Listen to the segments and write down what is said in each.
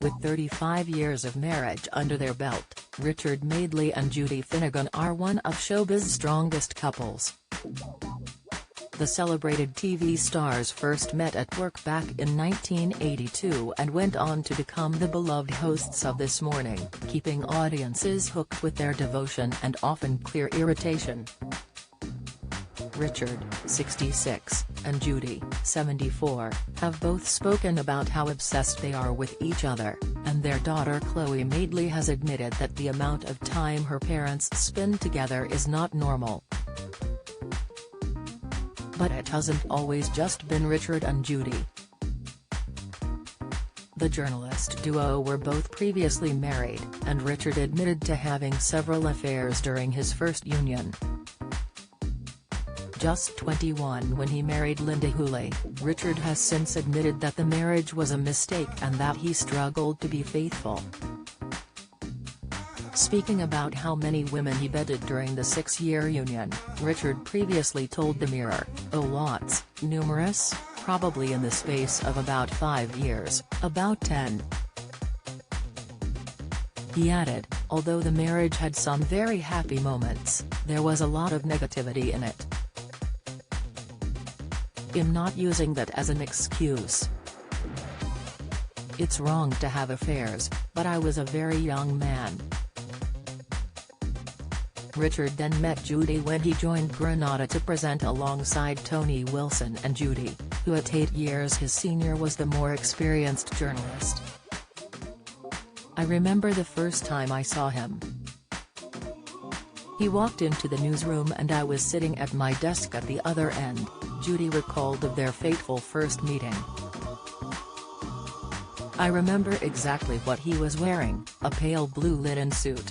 With 35 years of marriage under their belt, Richard Madeley and Judy Finnegan are one of showbiz's strongest couples. The celebrated TV stars first met at work back in 1982 and went on to become the beloved hosts of This Morning, keeping audiences hooked with their devotion and often clear irritation. Richard, 66, and Judy, 74, have both spoken about how obsessed they are with each other, and their daughter Chloe Madeley has admitted that the amount of time her parents spend together is not normal. But it hasn't always just been Richard and Judy. The journalist duo were both previously married, and Richard admitted to having several affairs during his first union. Just 21 when he married Linda Hooley, Richard has since admitted that the marriage was a mistake and that he struggled to be faithful. Speaking about how many women he bedded during the 6-year union, Richard previously told The Mirror, "Oh, lots, numerous, probably in the space of about 5 years, about 10. He added, although the marriage had some very happy moments, there was a lot of negativity in it. I'm not using that as an excuse. It's wrong to have affairs, but I was a very young man." Richard then met Judy when he joined Granada to present alongside Tony Wilson and Judy, who at 8 years his senior was the more experienced journalist. "I remember the first time I saw him. He walked into the newsroom and I was sitting at my desk at the other end," Judy recalled of their fateful first meeting. "I remember exactly what he was wearing, a pale blue linen suit.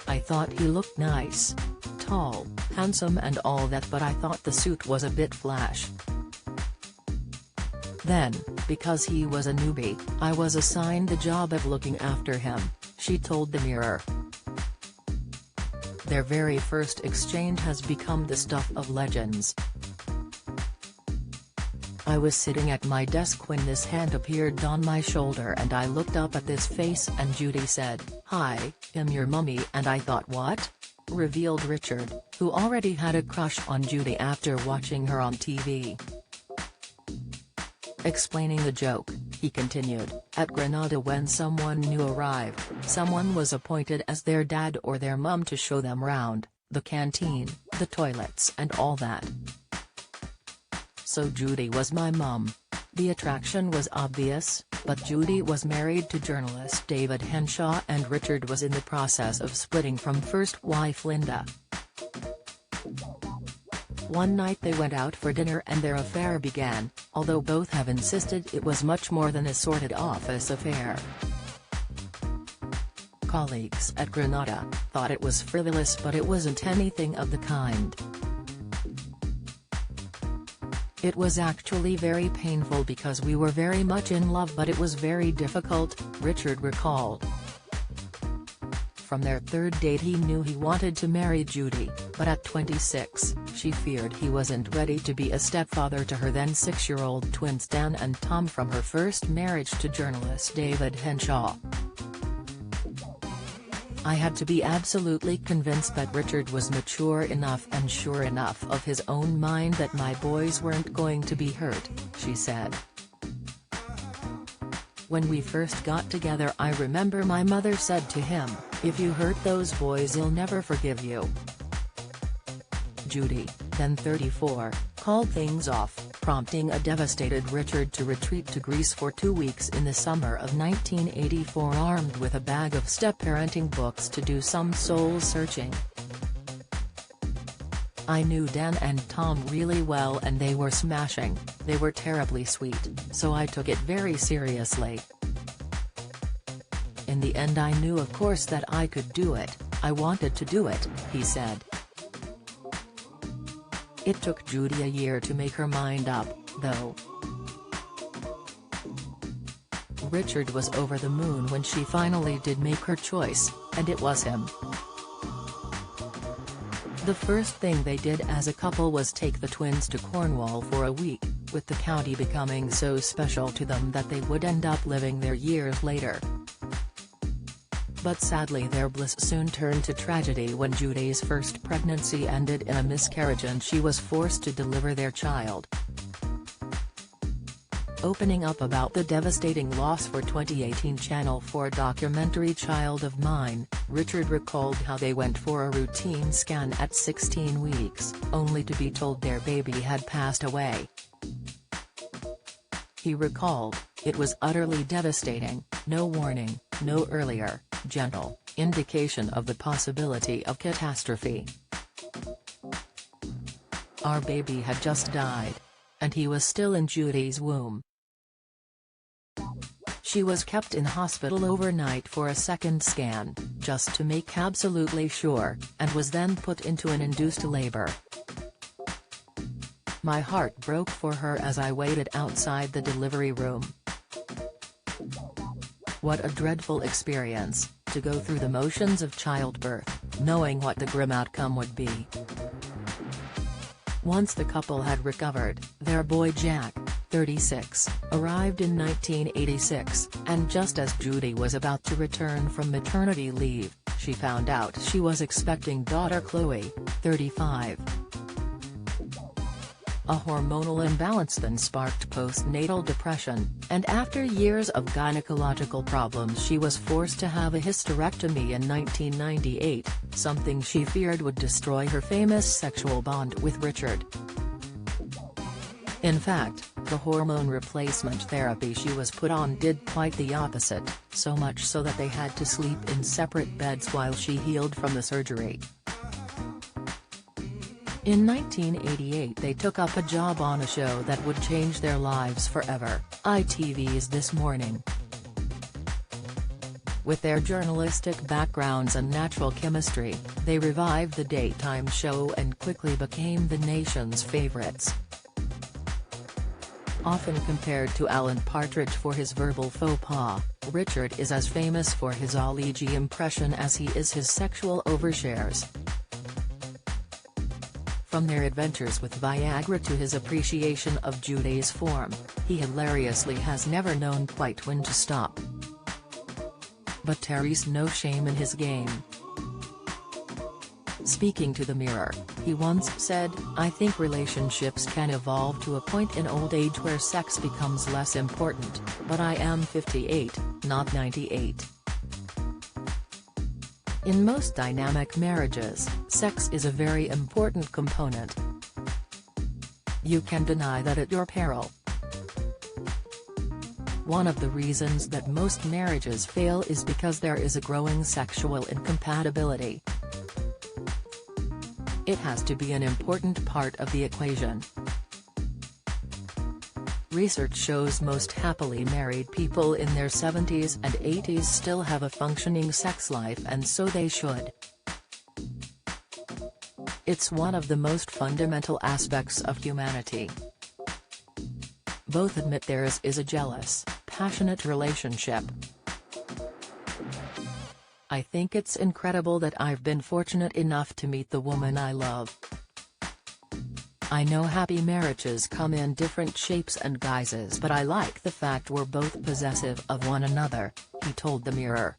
I thought he looked nice. Tall, handsome and all that, but I thought the suit was a bit flash. Then, because he was a newbie, I was assigned the job of looking after him," she told The Mirror. Their very first exchange has become the stuff of legends. "I was sitting at my desk when this hand appeared on my shoulder and I looked up at this face and Judy said, 'Hi, I'm your mummy,' and I thought, what?" revealed Richard, who already had a crush on Judy after watching her on TV. Explaining the joke, he continued, "At Granada when someone new arrived, someone was appointed as their dad or their mum to show them round, the canteen, the toilets and all that. So Judy was my mum. The attraction was obvious, but Judy was married to journalist David Henshaw and Richard was in the process of splitting from first wife Linda. One night they went out for dinner and their affair began, although both have insisted it was much more than a sordid office affair. Colleagues at Granada thought it was frivolous, but it wasn't anything of the kind. It was actually very painful because we were very much in love, but it was very difficult," Richard recalled. From their third date he knew he wanted to marry Judy, but at 26, she feared he wasn't ready to be a stepfather to her then 6-year-old twins Dan and Tom from her first marriage to journalist David Henshaw. "I had to be absolutely convinced that Richard was mature enough and sure enough of his own mind that my boys weren't going to be hurt," she said. "When we first got together I remember my mother said to him, 'If you hurt those boys you'll never forgive you.'" Judy, then 34, called things off, prompting a devastated Richard to retreat to Greece for 2 weeks in the summer of 1984 armed with a bag of step-parenting books to do some soul-searching. "I knew Dan and Tom really well and they were smashing, they were terribly sweet, so I took it very seriously. In the end I knew of course that I could do it, I wanted to do it," he said. It took Judy a year to make her mind up, though. Richard was over the moon when she finally did make her choice, and it was him. The first thing they did as a couple was take the twins to Cornwall for a week, with the county becoming so special to them that they would end up living there years later. But sadly their bliss soon turned to tragedy when Judy's first pregnancy ended in a miscarriage and she was forced to deliver their child. Opening up about the devastating loss for 2018 Channel 4 documentary Child of Mine, Richard recalled how they went for a routine scan at 16 weeks, only to be told their baby had passed away. He recalled, "It was utterly devastating, no warning, no earlier, gentle, indication of the possibility of catastrophe. Our baby had just died. And he was still in Judy's womb. She was kept in hospital overnight for a second scan, just to make absolutely sure, and was then put into an induced labor. My heart broke for her as I waited outside the delivery room. What a dreadful experience, to go through the motions of childbirth, knowing what the grim outcome would be." Once the couple had recovered, their boy Jack, 36, arrived in 1986, and just as Judy was about to return from maternity leave, she found out she was expecting daughter Chloe, 35. A hormonal imbalance then sparked postnatal depression, and after years of gynecological problems she was forced to have a hysterectomy in 1998, something she feared would destroy her famous sexual bond with Richard. In fact, the hormone replacement therapy she was put on did quite the opposite, so much so that they had to sleep in separate beds while she healed from the surgery. In 1988 they took up a job on a show that would change their lives forever, ITV's This Morning. With their journalistic backgrounds and natural chemistry, they revived the daytime show and quickly became the nation's favorites. Often compared to Alan Partridge for his verbal faux pas, Richard is as famous for his Ali G impression as he is his sexual overshares. From their adventures with Viagra to his appreciation of Judy's form, he hilariously has never known quite when to stop. But Terry's no shame in his game. Speaking to the Mirror, he once said, "I think relationships can evolve to a point in old age where sex becomes less important, but I am 58, not 98. In most dynamic marriages, sex is a very important component. You can deny that at your peril." One of the reasons that most marriages fail is because there is a growing sexual incompatibility. It has to be an important part of the equation. Research shows most happily married people in their 70s and 80s still have a functioning sex life, and so they should. It's one of the most fundamental aspects of humanity. Both admit theirs is a jealous, passionate relationship. I think it's incredible that I've been fortunate enough to meet the woman I love. I know happy marriages come in different shapes and guises, but I like the fact we're both possessive of one another, he told the Mirror.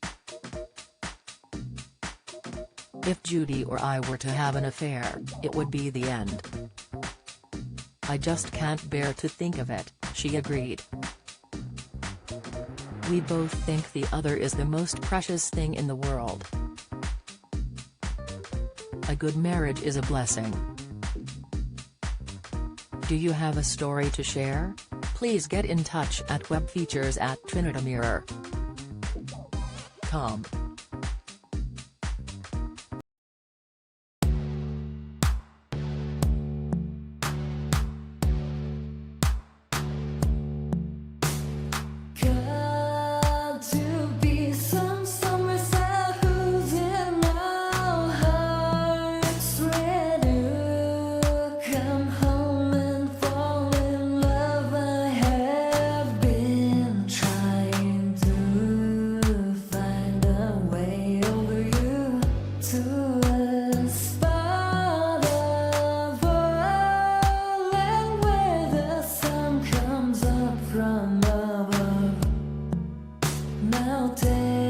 If Judy or I were to have an affair, it would be the end. I just can't bear to think of it, she agreed. We both think the other is the most precious thing in the world. A good marriage is a blessing. Do you have a story to share? Please get in touch at webfeatures@trinitymirror.com. Trying to find a melted.